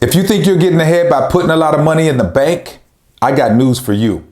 If you think you're getting ahead by putting a lot of money in the bank, I got news for you.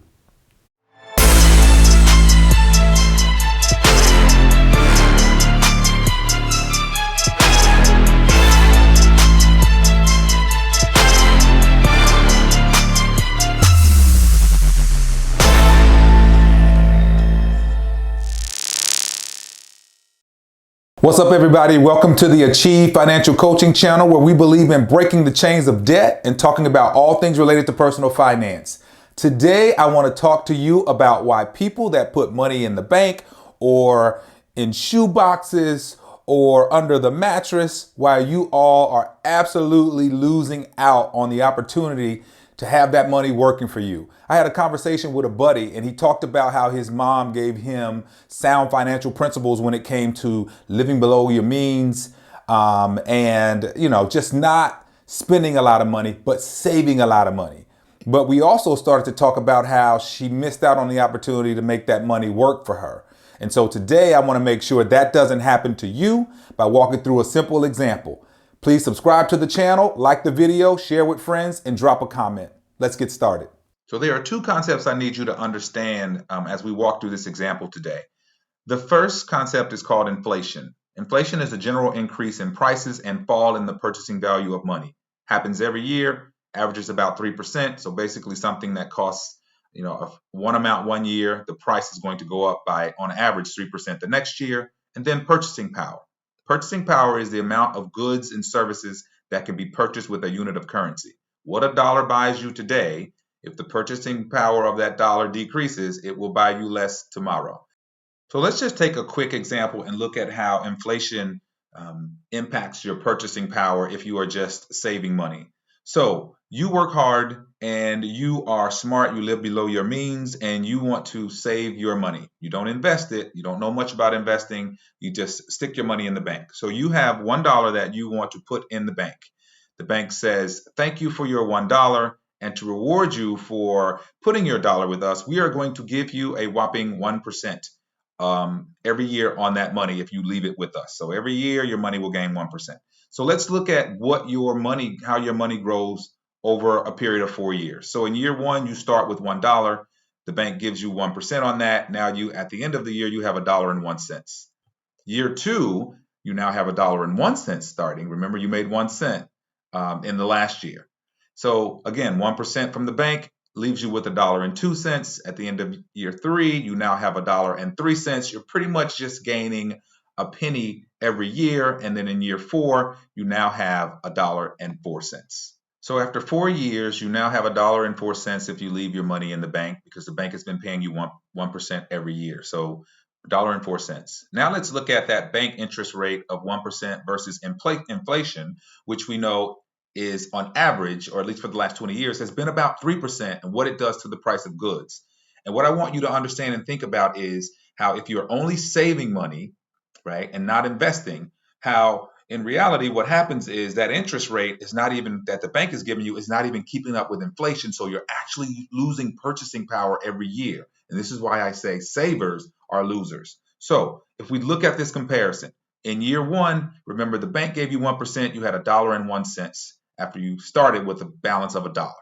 What's up, everybody? Welcome to the Achieve Financial Coaching channel, where we believe in breaking the chains of debt and talking about all things related to personal finance. Today, I want to talk to you about why people that put money in the bank or in shoe boxes or under the mattress, why you all are absolutely losing out on the opportunity to have that money working for you. I had a conversation with a buddy, and he talked about how his mom gave him sound financial principles when it came to living below your means, and just not spending a lot of money, but saving a lot of money. But we also started to talk about how she missed out on the opportunity to make that money work for her. And so today I want to make sure that doesn't happen to you by walking through a simple example. Please subscribe to the channel, like the video, share with friends, and drop a comment. Let's get started. So there are two concepts I need you to understand as we walk through this example today. The first concept is called inflation. Inflation is a general increase in prices and fall in the purchasing value of money. Happens every year, averages about 3%. So basically something that costs one amount one year, the price is going to go up by, on average, 3% the next year. And then purchasing power. Purchasing power is the amount of goods and services that can be purchased with a unit of currency. What a dollar buys you today, if the purchasing power of that dollar decreases, it will buy you less tomorrow. So let's just take a quick example and look at how inflation impacts your purchasing power if you are just saving money. So you work hard and you are smart, you live below your means, and you want to save your money. You don't invest it, you don't know much about investing, you just stick your money in the bank. So you have $1 that you want to put in the bank. The bank says, thank you for your $1, and to reward you for putting your dollar with us, we are going to give you a whopping 1% every year on that money if you leave it with us. So every year your money will gain 1%. So let's look at how your money grows over a period of 4 years. So in year one, you start with $1. The bank gives you 1% on that. Now at the end of the year, you have $1.01. Year two, you now have $1.01 starting. Remember, you made 1 cent in the last year. So again, 1% from the bank leaves you with $1.02. At the end of year three, you now have $1.03. You're pretty much just gaining a penny every year. And then in year four, you now have $1.04. So after 4 years, you now have $1.04 if you leave your money in the bank, because the bank has been paying you 1% every year. So $1.04. Now let's look at that bank interest rate of 1% versus inflation, which we know is on average, or at least for the last 20 years, has been about 3%, and what it does to the price of goods. And what I want you to understand and think about is how if you're only saving money, right, and not investing, how in reality what happens is that interest rate is not even, that the bank is giving you, is not even keeping up with inflation. So you're actually losing purchasing power every year. And this is why I say savers are losers. So if we look at this comparison, in year one, remember the bank gave you 1%, you had $1.01 after you started with a balance of $1,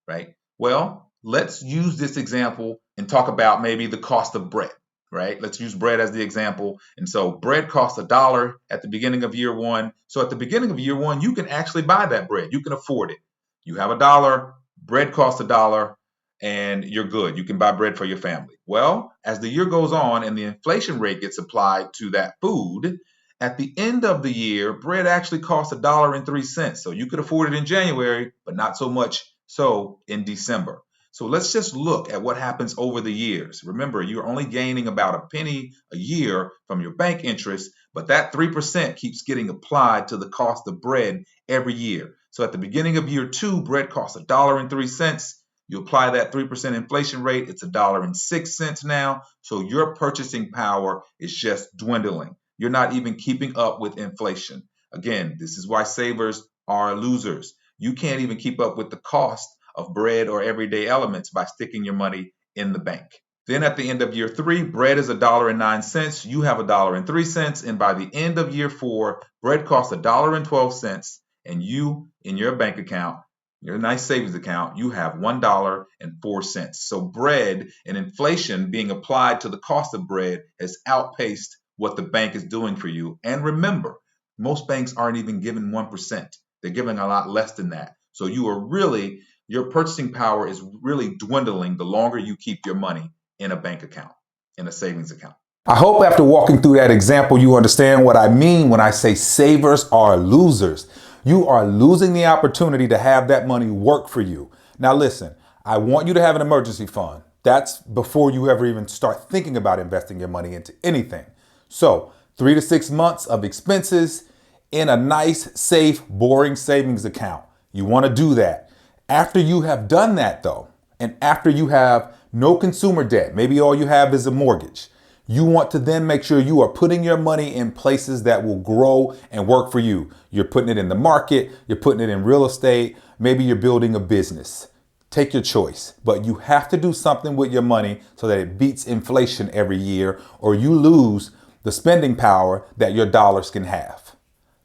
right? Well, let's use this example and talk about maybe the cost of bread, right? Let's use bread as the example. And so bread costs $1 at the beginning of year one. So at the beginning of year one, you can actually buy that bread. You can afford it. You have $1, bread costs $1, and you're good. You can buy bread for your family. Well, as the year goes on and the inflation rate gets applied to that food, at the end of the year, bread actually costs $1.03. So you could afford it in January, but not so much so in December. So let's just look at what happens over the years. Remember, you're only gaining about a penny a year from your bank interest, but that 3% keeps getting applied to the cost of bread every year. So at the beginning of year two, bread costs $1.03. You apply that 3% inflation rate, it's $1.06 now. So your purchasing power is just dwindling. You're not even keeping up with inflation. Again, this is why savers are losers. You can't even keep up with the cost of bread or everyday elements by sticking your money in the bank. Then at the end of year three, bread is $1.09. You have $1.03. And by the end of year four, bread costs $1.12. And you, in your bank account, your nice savings account, you have $1.04. So bread and inflation being applied to the cost of bread has outpaced what the bank is doing for you. And remember, most banks aren't even giving 1%. They're giving a lot less than that. So your purchasing power is really dwindling the longer you keep your money in a bank account, in a savings account. I hope after walking through that example, you understand what I mean when I say savers are losers. You are losing the opportunity to have that money work for you. Now listen, I want you to have an emergency fund. That's before you ever even start thinking about investing your money into anything. So 3 to 6 months of expenses in a nice, safe, boring savings account. You want to do that. After you have done that though, and after you have no consumer debt, maybe all you have is a mortgage, you want to then make sure you are putting your money in places that will grow and work for you. You're putting it in the market, you're putting it in real estate, maybe you're building a business. Take your choice, but you have to do something with your money so that it beats inflation every year, or you lose the spending power that your dollars can have.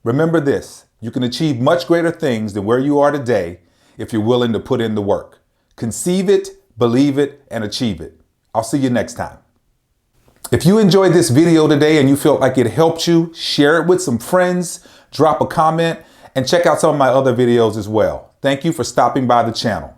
Remember this, you can achieve much greater things than where you are today if you're willing to put in the work. Conceive it, believe it, and achieve it. I'll see you next time. If you enjoyed this video today and you felt like it helped you, share it with some friends, drop a comment, and check out some of my other videos as well. Thank you for stopping by the channel.